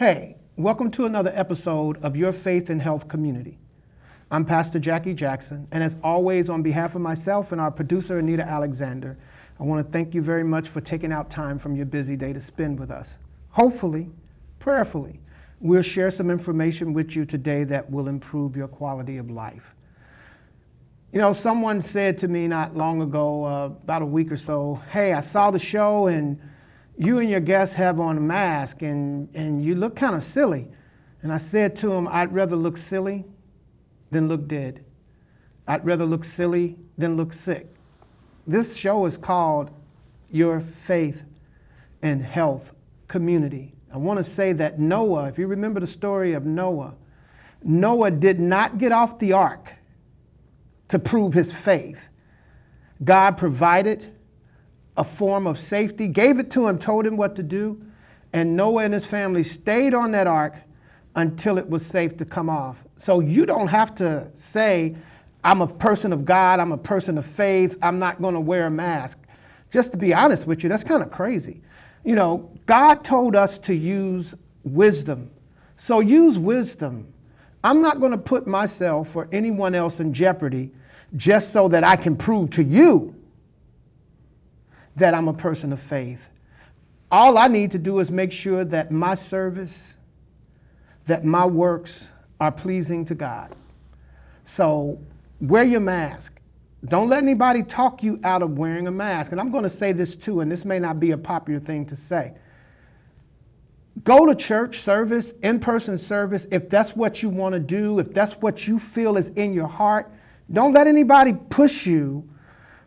Hey, welcome to another episode of Your Faith and Health Community. I'm Pastor Jackie Jackson, and as always, on behalf of myself and our producer, Anita Alexander, I want to thank you very much for taking out time from your busy day to spend with us. Hopefully, prayerfully, we'll share some information with you today that will improve your quality of life. You know, someone said to me not long ago, about a week or so, hey, I saw the show and you and your guests have on a mask and you look kind of silly. And I said to him, I'd rather look silly than look dead. I'd rather look silly than look sick. This show is called Your Faith and Health Community. I want to say that Noah, if you remember the story of Noah, Noah did not get off the ark to prove his faith. God provided a form of safety, gave it to him, told him what to do, and Noah and his family stayed on that ark until it was safe to come off. So you don't have to say, I'm a person of God, I'm a person of faith, I'm not going to wear a mask. Just to be honest with you, that's kind of crazy. You know, God told us to use wisdom. So use wisdom. I'm not going to put myself or anyone else in jeopardy just so that I can prove to you that I'm a person of faith. All I need to do is make sure that my service, that my works are pleasing to God. So wear your mask. Don't let anybody talk you out of wearing a mask. And I'm going to say this too, and this may not be a popular thing to say. Go to church service, in-person service, if that's what you want to do, if that's what you feel is in your heart. Don't let anybody push you,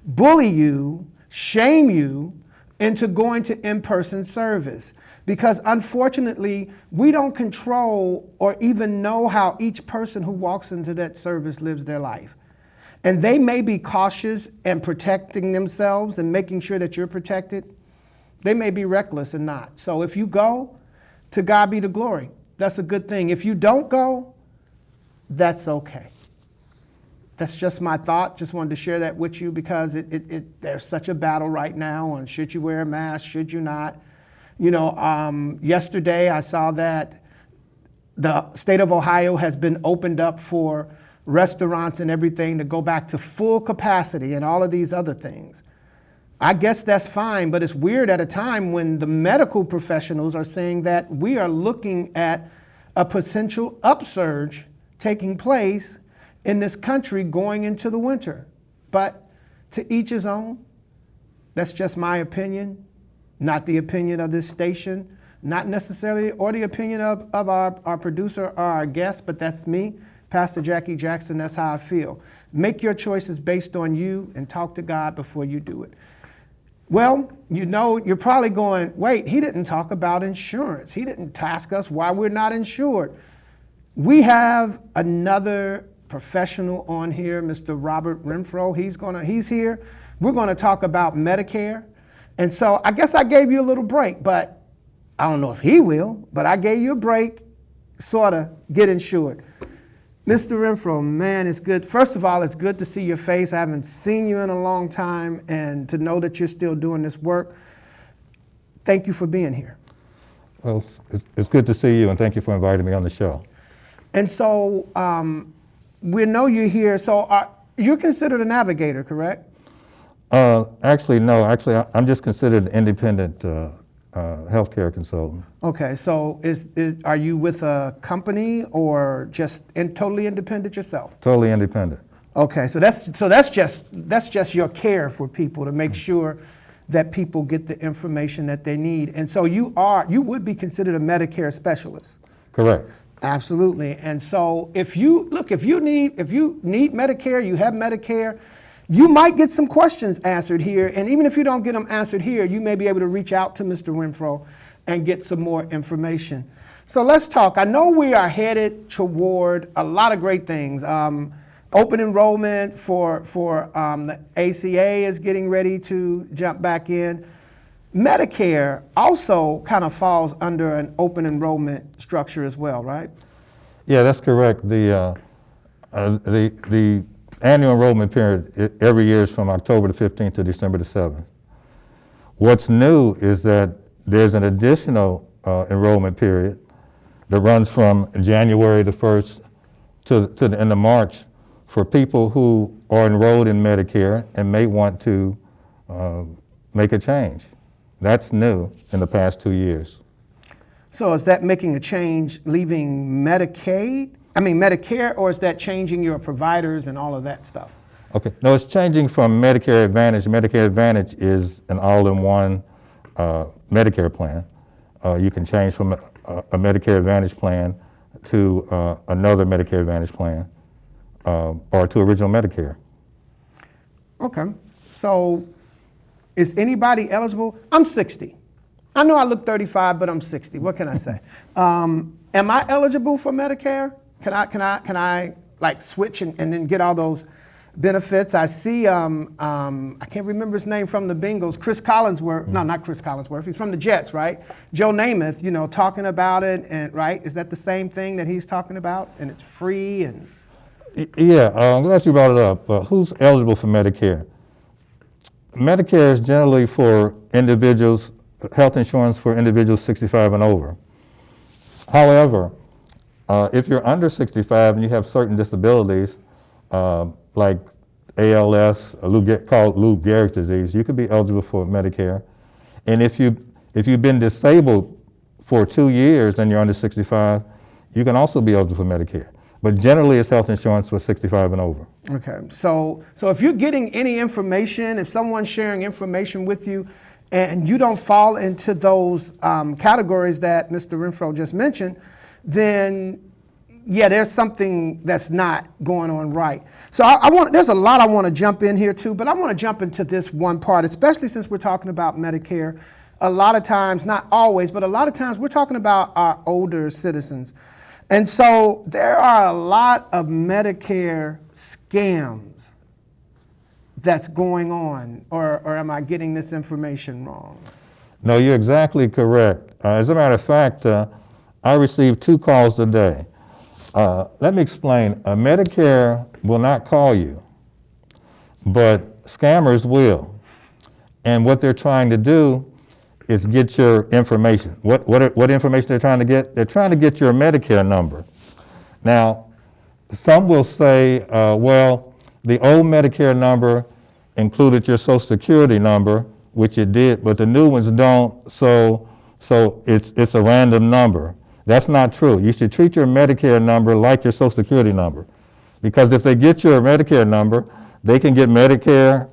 bully you, shame you into going to in-person service. Because unfortunately, we don't control or even know how each person who walks into that service lives their life. And they may be cautious and protecting themselves and making sure that you're protected. They may be reckless and not. So if you go, to God be the glory. That's a good thing. If you don't go, that's okay. That's just my thought. Just wanted to share that with you because there's such a battle right now on should you wear a mask, should you not. You know, yesterday I saw that the state of Ohio has been opened up for restaurants and everything to go back to full capacity and all of these other things. I guess that's fine, but it's weird at a time when the medical professionals are saying that we are looking at a potential upsurge taking place in this country going into the winter. But to each his own. That's just my opinion, not the opinion of this station, not necessarily, or the opinion of our producer or our guest, but that's me, Pastor Jackie Jackson. That's how I feel. Make your choices based on you and talk to God before you do it. Well, you know, you're probably going, wait, he didn't talk about insurance. He didn't task us why we're not insured. We have another professional on here, Mr. Robert Rinfrow. He's here. We're going to talk about Medicare. And so I guess I gave you a little break, but I don't know if he will, but I gave you a break, sort of get insured. Mr. Rinfrow, man, it's good. First of all, it's good to see your face. I haven't seen you in a long time, and to know that you're still doing this work. Thank you for being here. Well, it's good to see you, and thank you for inviting me on the show. And so we know you're here. So you're considered a navigator, correct? Actually, no. Actually, I'm just considered an independent healthcare consultant. Okay, so are you with a company or just totally independent yourself? Totally independent. Okay, so that's just your care for people to make sure that people get the information that they need. And so you would be considered a Medicare specialist. Correct. Absolutely. And so if you need Medicare, you have Medicare, you might get some questions answered here. And even if you don't get them answered here, you may be able to reach out to Mr. Rinfrow and get some more information. So let's talk. I know we are headed toward a lot of great things. Open enrollment for the ACA is getting ready to jump back in. Medicare also kind of falls under an open enrollment structure as well, right? Yeah, that's correct. The annual enrollment period every year is from October the 15th to December the 7th. What's new is that there's an additional enrollment period that runs from January the 1st to the end of March for people who are enrolled in Medicare and may want to make a change. That's new in the past 2 years. So is that making a change, leaving Medicare, or is that changing your providers and all of that stuff? Okay, no, it's changing from Medicare Advantage. Medicare Advantage is an all-in-one Medicare plan. You can change from a Medicare Advantage plan to another Medicare Advantage plan or to original Medicare. Okay, so is anybody eligible? I'm 60. I know I look 35, but I'm 60. What can I say? Am I eligible for Medicare? Can I like switch and then get all those benefits? I see, I can't remember his name from the Bengals, Chris Collinsworth, no, not Chris Collinsworth, he's from the Jets, right? Joe Namath, talking about it, and right? Is that the same thing that he's talking about? And it's free and... Yeah, I'm glad you brought it up. Who's eligible for Medicare? Medicare is generally for individuals, health insurance for individuals 65 and over. However, if you're under 65 and you have certain disabilities, like ALS, called Lou Gehrig's disease, you could be eligible for Medicare. And if you've been disabled for 2 years and you're under 65, you can also be eligible for Medicare. But generally, it's health insurance for 65 and over. Okay, so if you're getting any information, if someone's sharing information with you, and you don't fall into those categories that Mr. Rinfrow just mentioned, then yeah, there's something that's not going on right. So there's a lot I want to jump in here too, but I want to jump into this one part, especially since we're talking about Medicare. A lot of times, not always, but a lot of times we're talking about our older citizens. And so there are a lot of Medicare scams that's going on, or am I getting this information wrong? No, you're exactly correct. As a matter of fact, I received 2 calls today. Let me explain. Medicare will not call you, but scammers will. And what they're trying to do is get your information. What information they're trying to get? They're trying to get your Medicare number. Now, some will say, well, the old Medicare number included your Social Security number, which it did, but the new ones don't, so it's a random number. That's not true. You should treat your Medicare number like your Social Security number, because if they get your Medicare number, they can get Medicare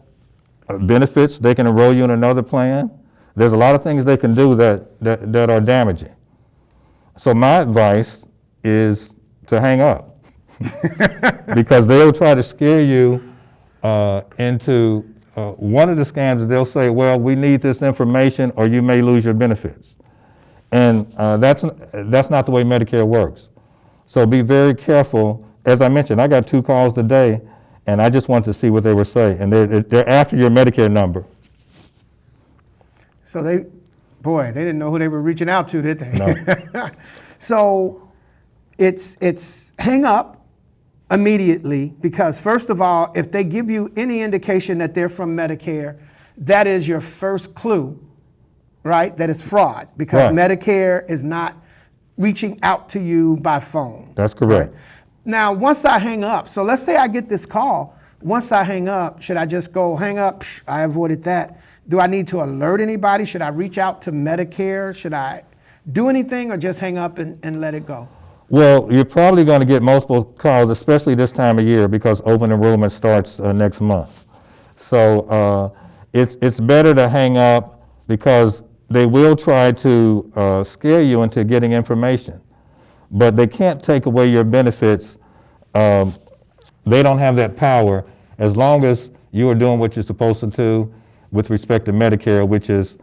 benefits, they can enroll you in another plan. There's a lot of things they can do that are damaging. So my advice is to hang up, because they'll try to scare you into one of the scams. They'll say, well, we need this information or you may lose your benefits. And that's not the way Medicare works. So be very careful. As I mentioned, I got 2 calls today, and I just wanted to see what they were saying. And they're after your Medicare number. So they didn't know who they were reaching out to, did they? No. So it's hang up immediately, because first of all, if they give you any indication that they're from Medicare, that is your first clue, right? That it's fraud, because right. Medicare is not reaching out to you by phone. That's correct. Right? Now, once I hang up, so let's say I get this call. Once I hang up, should I just go hang up? Psh, I avoided that. Do I need to alert anybody? Should I reach out to Medicare? Should I do anything, or just hang up and let it go? Well, you're probably going to get multiple calls, especially this time of year, because open enrollment starts next month. So it's better to hang up, because they will try to scare you into getting information. But they can't take away your benefits. They don't have that power, as long as you are doing what you're supposed to do with respect to Medicare, which is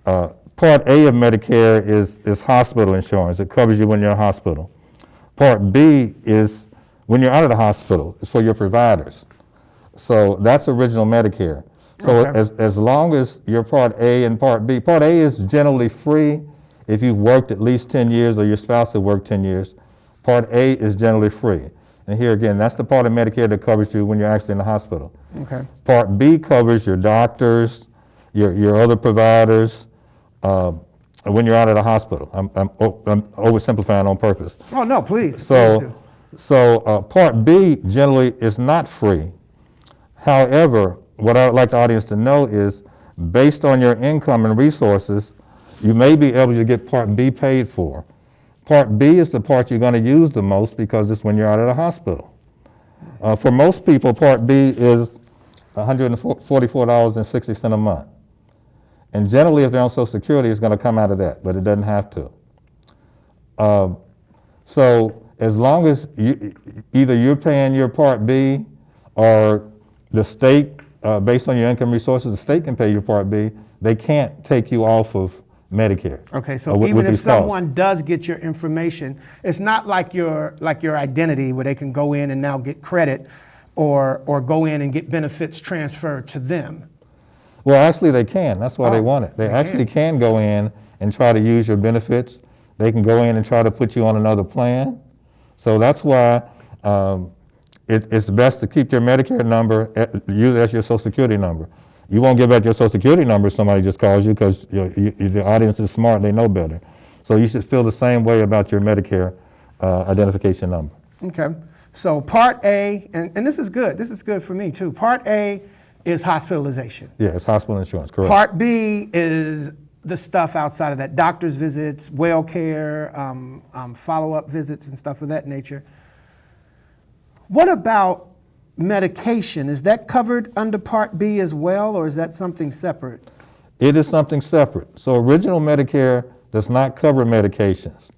Part A of Medicare is hospital insurance. It covers you when you're in a hospital. Part B is when you're out of the hospital. It's for your providers. So that's original Medicare. So okay. as long as you're Part A and Part B, Part A is generally free if you've worked at least 10 years or your spouse has worked 10 years. Part A is generally free. And here again, that's the part of Medicare that covers you when you're actually in the hospital. Okay. Part B covers your doctors, your other providers, when you're out of the hospital. I'm oversimplifying on purpose. Oh, no, please. So, Please do. so Part B generally is not free. However, what I would like the audience to know is, based on your income and resources, you may be able to get Part B paid for. Part B is the part you're going to use the most because it's when you're out of the hospital. For most people, Part B is $144.60 a month. And generally, if they're on Social Security, it's going to come out of that, but it doesn't have to. So as long as either you're paying your Part B or the state, based on your income resources, the state can pay your Part B, they can't take you off of Medicare. Okay, so even if someone does get your information, it's not like your identity where they can go in and now get credit or go in and get benefits transferred to them. Well, actually they can. That's why they want it. They actually can go in and try to use your benefits. They can go in and try to put you on another plan. So that's why it's best to keep your Medicare number, use it as your Social Security number. You won't give out your Social Security number if somebody just calls you because the audience is smart, they know better. So you should feel the same way about your Medicare identification number. Okay, so Part A, and this is good for me too. Part A is hospitalization. Yeah, it's hospital insurance, correct. Part B is the stuff outside of that, doctor's visits, well care, follow-up visits and stuff of that nature. What about medication? Is that covered under Part B as well, or is that something separate? It is something separate. So original Medicare does not cover medications.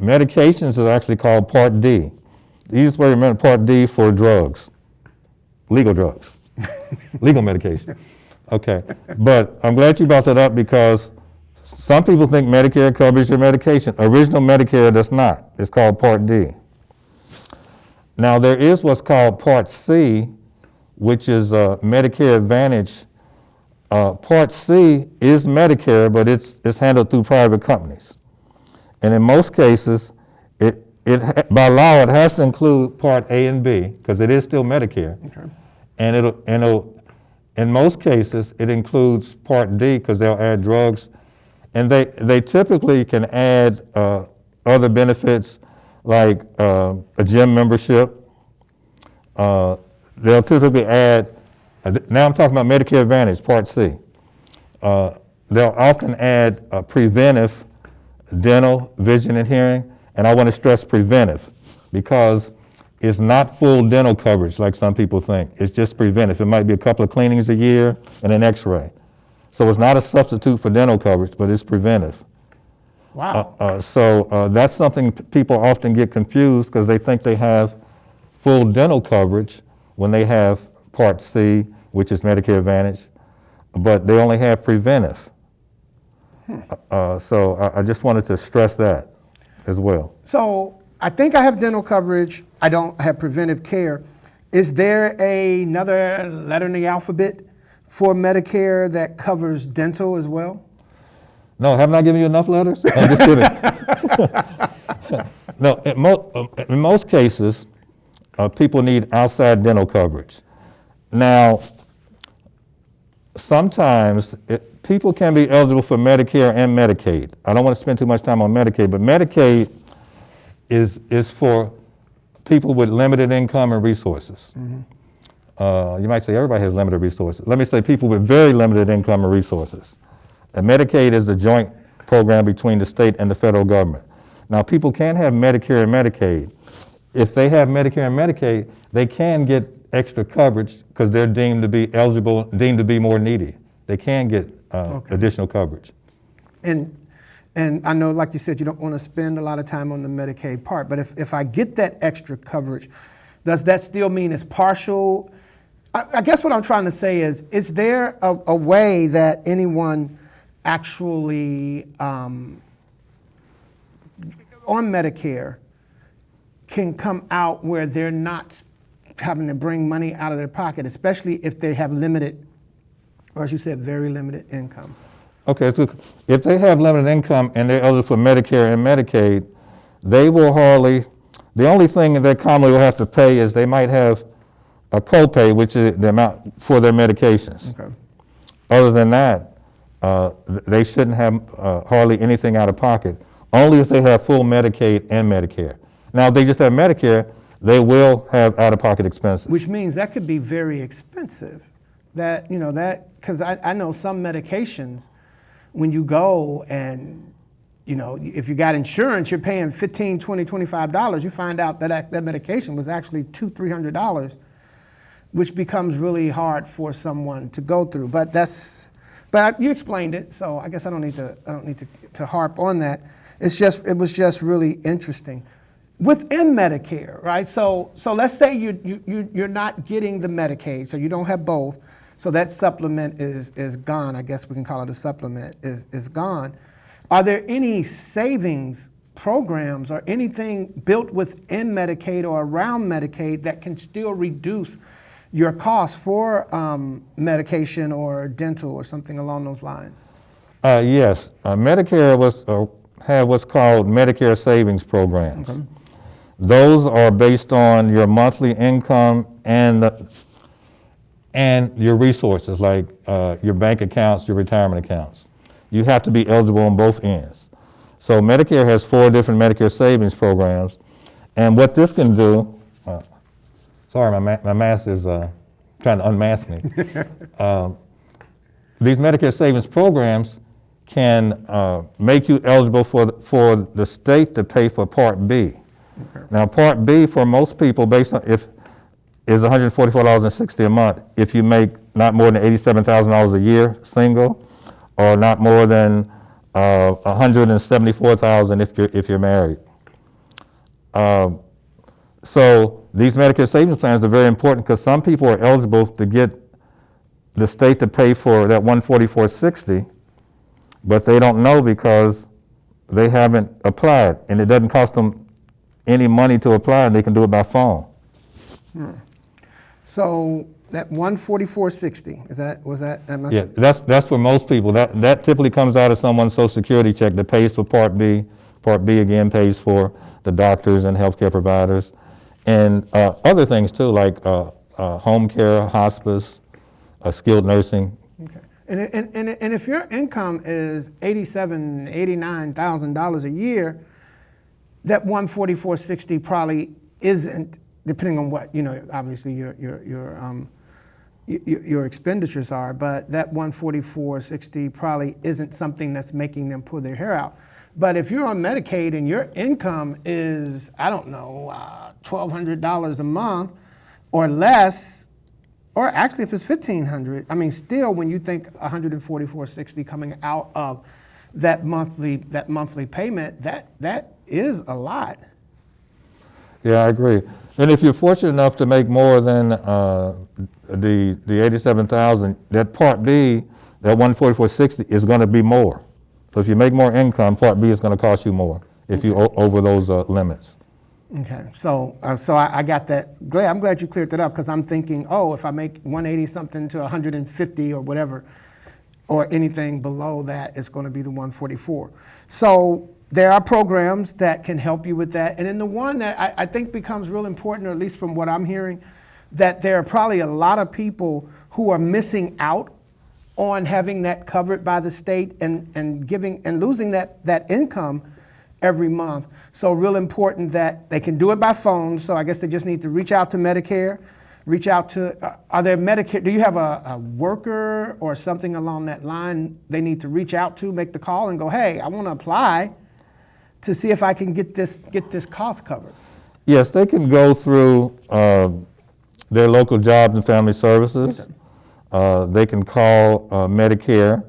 Medications are actually called Part D. The easiest way to remember Part D for drugs, legal drugs, legal medication. Okay, but I'm glad you brought that up because some people think Medicare covers your medication. Original Medicare does not. It's called Part D. Now there is what's called Part C, which is Medicare Advantage. Part C is Medicare, but it's handled through private companies. And in most cases, by law, it has to include Part A and B because it is still Medicare. Okay. And in most cases, it includes Part D because they'll add drugs. And they typically can add other benefits like a gym membership. They'll typically add, now I'm talking about Medicare Advantage, Part C. They'll often add preventive dental, vision, and hearing. And I want to stress preventive because it's not full dental coverage like some people think. It's just preventive. It might be a couple of cleanings a year and an x-ray. So it's not a substitute for dental coverage, but it's preventive. Wow. So that's something people often get confused because they think they have full dental coverage when they have Part C, which is Medicare Advantage, but they only have preventive. So I just wanted to stress that as well. So I think I have dental coverage. I don't have preventive care. Is there another letter in the alphabet for Medicare that covers dental as well? No, haven't I given you enough letters? I'm just kidding. No, in most cases, people need outside dental coverage. Now, sometimes people can be eligible for Medicare and Medicaid. I don't want to spend too much time on Medicaid, but Medicaid is for people with limited income and resources. Mm-hmm. You might say everybody has limited resources. Let me say people with very limited income and resources. And Medicaid is the joint program between the state and the federal government. Now, people can have Medicare and Medicaid. If they have Medicare and Medicaid, they can get extra coverage because they're deemed to be eligible, deemed to be more needy. They can get additional coverage. And I know, like you said, you don't want to spend a lot of time on the Medicaid part, but if I get that extra coverage, does that still mean it's partial? I guess what I'm trying to say is there a way that anyone actually on Medicare can come out where they're not having to bring money out of their pocket, especially if they have limited, or as you said, very limited income? Okay, so if they have limited income and they're eligible for Medicare and Medicaid, they will the only thing that they commonly will have to pay is they might have a copay, which is the amount for their medications. Okay. Other than that, they shouldn't have hardly anything out of pocket, only if they have full Medicaid and Medicare. Now, if they just have Medicare, they will have out-of-pocket expenses. Which means that could be very expensive. That, you know, that, because I know some medications, when you go and, you know, if you got insurance, you're paying $15, $20, $25, you find out that that medication was actually $200, $300, which becomes really hard for someone to go through. But you explained it, so I guess I don't need to harp on that. It was just really interesting. Within Medicare, right? So let's say you're not getting the Medicaid, so you don't have both. So that supplement is gone. I guess we can call it a supplement, is gone. Are there any savings programs or anything built within Medicaid or around Medicaid that can still reduce your costs for medication or dental or something along those lines? Yes. Medicare had what's called Medicare savings programs. Okay. Those are based on your monthly income and your resources, like your bank accounts, your retirement accounts. You have to be eligible on both ends. So Medicare has 4 different Medicare savings programs, and what this can do, sorry, my mask is trying to unmask me. These Medicare savings programs can make you eligible for the state to pay for Part B. Okay. Now, Part B for most people, based on is $144.60 a month if you make not more than $87,000 a year single, or not more than $174,000 if you're married. So these Medicare savings plans are very important because some people are eligible to get the state to pay for that $144.60, but they don't know because they haven't applied, and it doesn't cost them any money to apply, and they can do it by phone. So that $144.60, Yeah, that's for most people. That typically comes out of someone's Social Security check that pays for Part B. Part B again pays for the doctors and healthcare providers, and other things too, like home care, hospice, skilled nursing. Okay. And if your income is $87,000, $89,000 a year, that $144.60 probably isn't, depending on what, you know, obviously your expenditures are, but that $144.60 probably isn't something that's making them pull their hair out. But if you're on Medicaid and your income is, I don't know, $1,200 a month or less, or actually if it's $1,500, I mean, still when you think $144.60 coming out of that monthly payment, that is a lot. Yeah, I agree. And if you're fortunate enough to make more than the $87,000, that Part B, that $144.60 is going to be more. So if you make more income, Part B is going to cost you more if you over those limits. Okay, so I got that. I'm glad you cleared that up, because I'm thinking, oh, if I make 180 something to 150 or whatever, or anything below that, it's going to be the 144. So there are programs that can help you with that. And then the one that I think becomes real important, or at least from what I'm hearing, that there are probably a lot of people who are missing out on having that covered by the state and giving and losing that income every month. So real important that they can do it by phone. So I guess they just need to reach out to Medicare, reach out to, are there Medicare, do you have a worker or something along that line they need to reach out to, make the call and go, hey, I want to apply to see if I can get this cost covered? Yes, they can go through their local jobs and family services. Okay. They can call Medicare.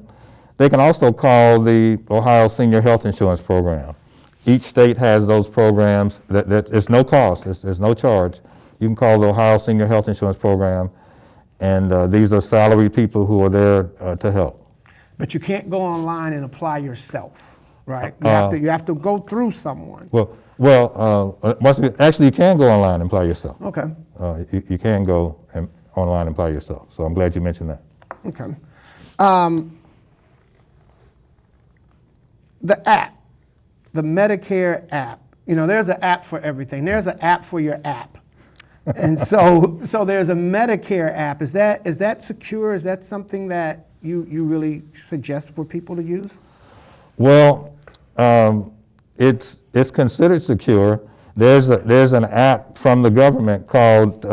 They can also call the Ohio Senior Health Insurance Program. Each state has those programs that it's no cost, there's no charge. You can call the Ohio Senior Health Insurance Program, and these are salaried people who are there to help. But you can't go online and apply yourself, right? You have to go through someone. Actually you can go online and apply yourself. Okay. You can go online and apply yourself, so I'm glad you mentioned that. Okay. The app. The Medicare app. You know, there's an app for everything. There's an app for your app. And so there's a Medicare app. Is that secure? Is that something that you really suggest for people to use? Well, it's considered secure. There's an app from the government called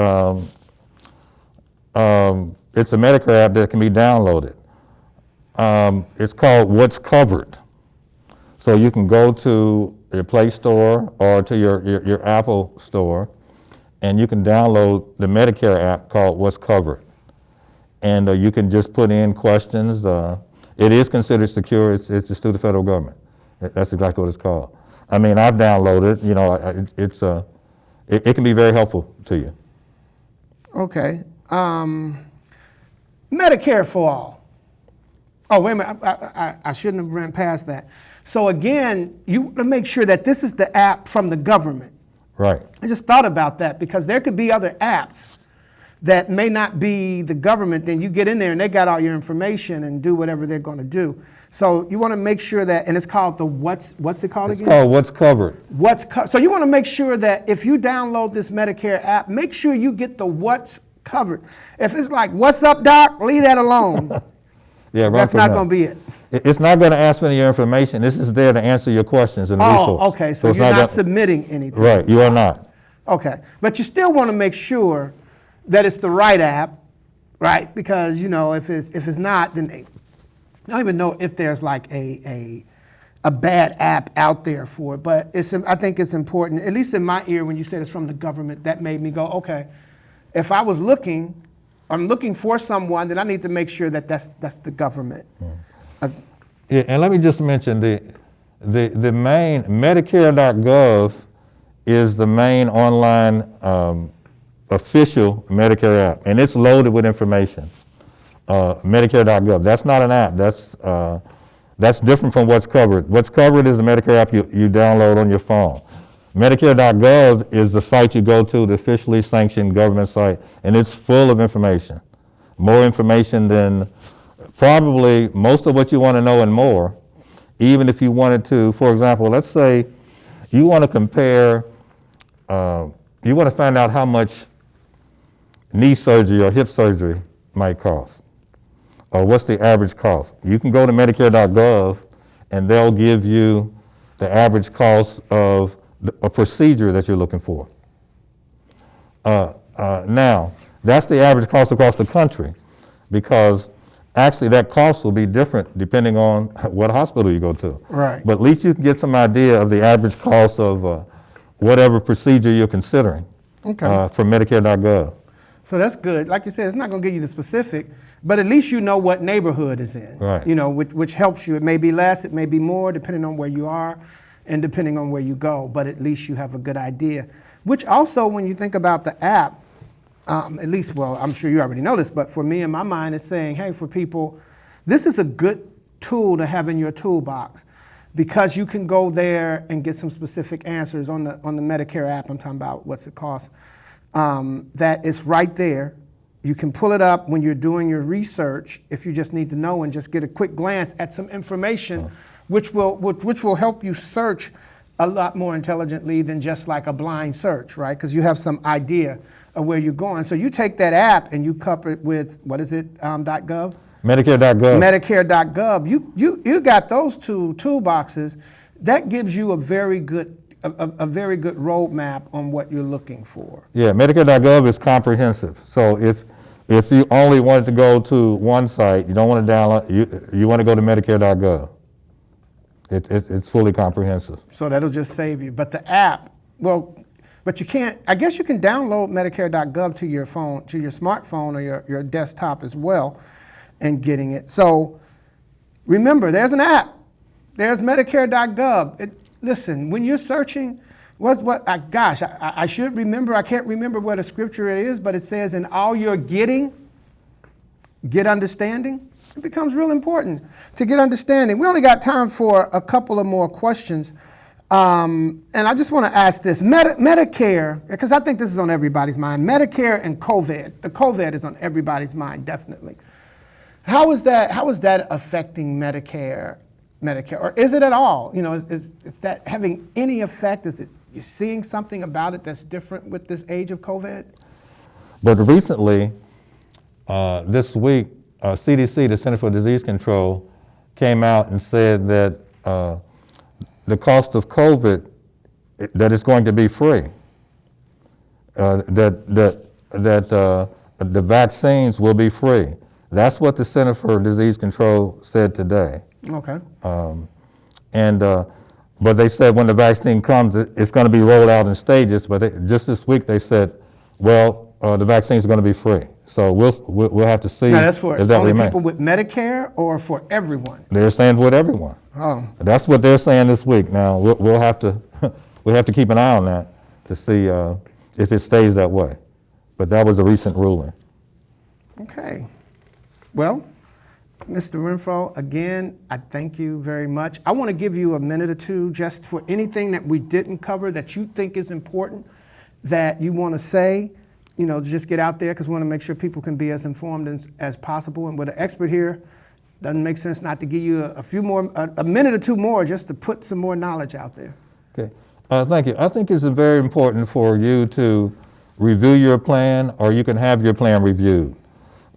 it's a Medicare app that can be downloaded. It's called What's Covered. So you can go to your Play Store or to your Apple Store, and you can download the Medicare app called What's Covered. And you can just put in questions. It is considered secure. It's just through the federal government. That's exactly what it's called. I mean, I've downloaded. You know, it can be very helpful to you. Okay. Medicare for all. Oh, wait a minute. I shouldn't have ran past that. So again, you want to make sure that this is the app from the government. Right. I just thought about that because there could be other apps that may not be the government. Then you get in there and they got all your information and do whatever they're going to do. So you want to make sure that, and it's called the what's it called again? It's called What's Covered. So you want to make sure that if you download this Medicare app, make sure you get the what's covered. If it's like, what's up, doc? Leave that alone. Yeah, right. That's not going to be it. It's not going to ask for any of your information. This is there to answer your questions and resources. Oh, okay. So you're not submitting anything. Right, you are not. Okay. But you still want to make sure that it's the right app, right? Because, you know, if it's not, then I don't even know if there's like a bad app out there for it. But I think it's important, at least in my ear, when you said it's from the government, that made me go, okay, if I'm looking for someone, then I need to make sure that that's the government. Yeah, and let me just mention the main Medicare.gov is the main online official Medicare app, and it's loaded with information. Medicare.gov. That's not an app. That's different from What's Covered. What's Covered is the Medicare app you download on your phone. Medicare.gov is the site you go to, the officially sanctioned government site, and it's full of information. More information than probably most of what you want to know and more, even if you wanted to. For example, let's say you want to compare, you want to find out how much knee surgery or hip surgery might cost, or what's the average cost. You can go to Medicare.gov and they'll give you the average cost of a procedure that you're looking for. Now, that's the average cost across the country, because actually that cost will be different depending on what hospital you go to. Right. But at least you can get some idea of the average cost of whatever procedure you're considering. Okay. From Medicare.gov. So that's good. Like you said, it's not going to give you the specific, but at least you know what neighborhood is in. Right. You know, which helps you. It may be less, it may be more, depending on where you are and depending on where you go, but at least you have a good idea. Which also, when you think about the app, at least, well, I'm sure you already know this, but for me in my mind, it's saying, hey, for people, this is a good tool to have in your toolbox, because you can go there and get some specific answers on the Medicare app. I'm talking about what's it cost. That is right there. You can pull it up when you're doing your research if you just need to know and just get a quick glance at some information, which will help you search a lot more intelligently than just like a blind search, right? Because you have some idea of where you're going. So you take that app and you couple it with, what is it, .gov? Medicare.gov. Medicare.gov. You got those two toolboxes. That gives you a very good roadmap on what you're looking for. Yeah, Medicare.gov is comprehensive. So if you only wanted to go to one site, you don't want to download, you want to go to Medicare.gov. It's fully comprehensive. So that'll just save you. But the app, well, but you can't, I guess you can download Medicare.gov to your phone, to your smartphone or your desktop as well, and getting it. So remember, there's an app. There's Medicare.gov. Listen, when you're searching, I should remember, I can't remember what a scripture it is, but it says, in all you're getting, get understanding. It becomes real important to get understanding. We only got time for a couple of more questions. And I just want to ask this. Medicare, because I think this is on everybody's mind. Medicare and COVID. The COVID is on everybody's mind, definitely. How is that affecting Medicare? Or is it at all? You know, is that having any effect? Is it, you seeing something about it that's different with this age of COVID? But recently, this week, CDC, the Center for Disease Control, came out and said that the cost of COVID, that it's going to be free. That the vaccines will be free. That's what the Center for Disease Control said today. Okay. But they said when the vaccine comes, it's going to be rolled out in stages. But just this week they said, well, the vaccines are going to be free. So we'll have to see. Now that's for if that only remains. people with Medicare or for everyone? They're saying with everyone. Oh. That's what they're saying this week. Now we'll have to we'll have to keep an eye on that to see if it stays that way. But that was a recent ruling. Okay. Well, Mr. Rinfrow, again, I thank you very much. I want to give you a minute or two just for anything that we didn't cover that you think is important that you want to say, just get out there because we want to make sure people can be as informed as possible. And with an expert here, doesn't make sense not to give you a minute or two more just to put some more knowledge out there. Okay. Thank you. I think it's very important for you to review your plan, or you can have your plan reviewed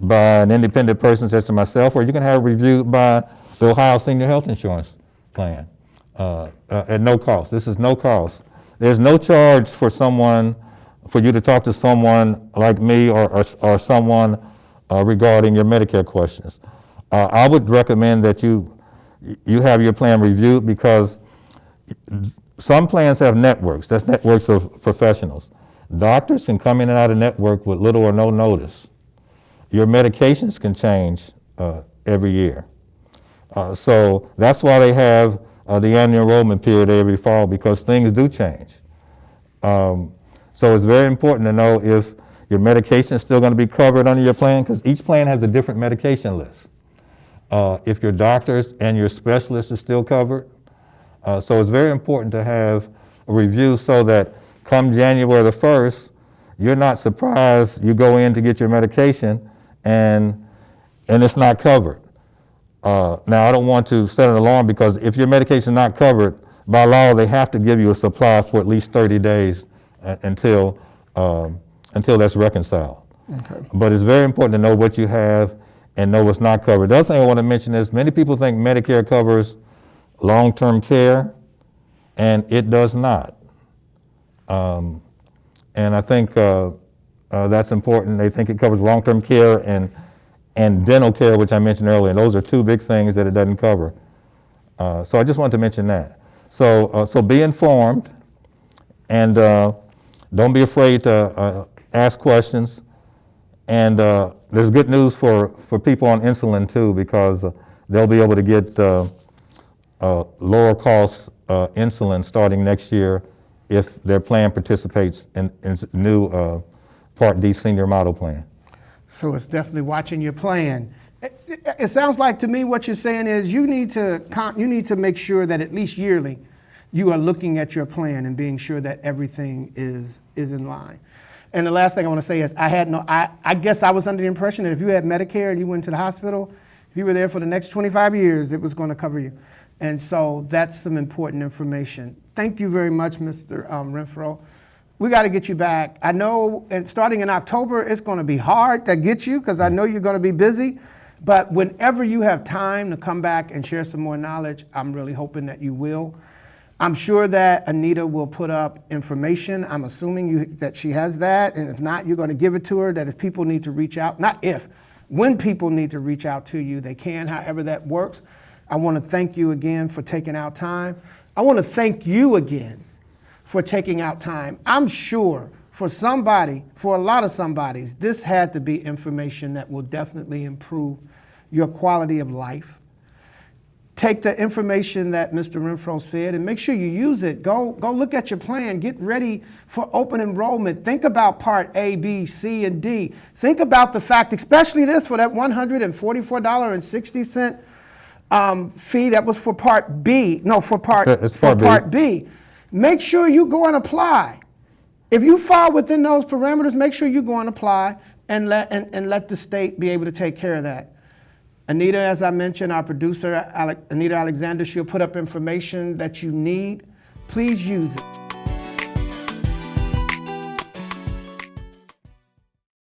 by an independent person such as myself, or you can have it reviewed by the Ohio Senior Health Insurance Plan at no cost. This is no cost. There's no charge for you to talk to someone like me or someone regarding your Medicare questions. I would recommend that you have your plan reviewed because some plans have networks. That's networks of professionals. Doctors can come in and out of network with little or no notice. Your medications can change every year. So that's why they have the annual enrollment period every fall, because things do change. So it's very important to know if your medication is still going to be covered under your plan, because each plan has a different medication list. If your doctors and your specialists are still covered. So it's very important to have a review so that come January the 1st, you're not surprised you go in to get your medication and it's not covered. Now, I don't want to set an alarm, because if your medication is not covered, by law, they have to give you a supply for at least 30 days until that's reconciled. Okay. But it's very important to know what you have and know what's not covered. The other thing I want to mention is many people think Medicare covers long-term care, and it does not. And I think that's important. They think it covers long-term care and dental care, which I mentioned earlier. And those are two big things that it doesn't cover. So I just wanted to mention that. So be informed, and don't be afraid to ask questions. And there's good news for people on insulin too, because they'll be able to get lower cost insulin starting next year if their plan participates in new Part D senior model plan. So it's definitely watching your plan. It sounds like to me what you're saying is you need to make sure that at least yearly you are looking at your plan and being sure that everything is in line. And the last thing I want to say is I guess I was under the impression that if you had Medicare and you went to the hospital, if you were there for the next 25 years, it was going to cover you. And so that's some important information. Thank you very much, Mr. Rinfrow. We got to get you back. I know, and starting in October, it's going to be hard to get you because I know you're going to be busy. But whenever you have time to come back and share some more knowledge, I'm really hoping that you will. I'm sure that Anita will put up information. I'm assuming that she has that. And if not, you're going to give it to her, that if people need to reach out, not if, when people need to reach out to you, they can, however that works. I want to thank you again for taking out time. I want to thank you again for taking out time. I'm sure for a lot of somebodies, this had to be information that will definitely improve your quality of life. Take the information that Mr. Rinfrow said and make sure you use it. Go look at your plan. Get ready for open enrollment. Think about Part A, B, C, and D. Think about the fact, especially this, for that $144.60 fee that was for Part B. No, for Part B. Make sure you go and apply. If you fall within those parameters, make sure you go and apply and let the state be able to take care of that. Anita, as I mentioned, our producer, Anita Alexander, she'll put up information that you need. Please use it.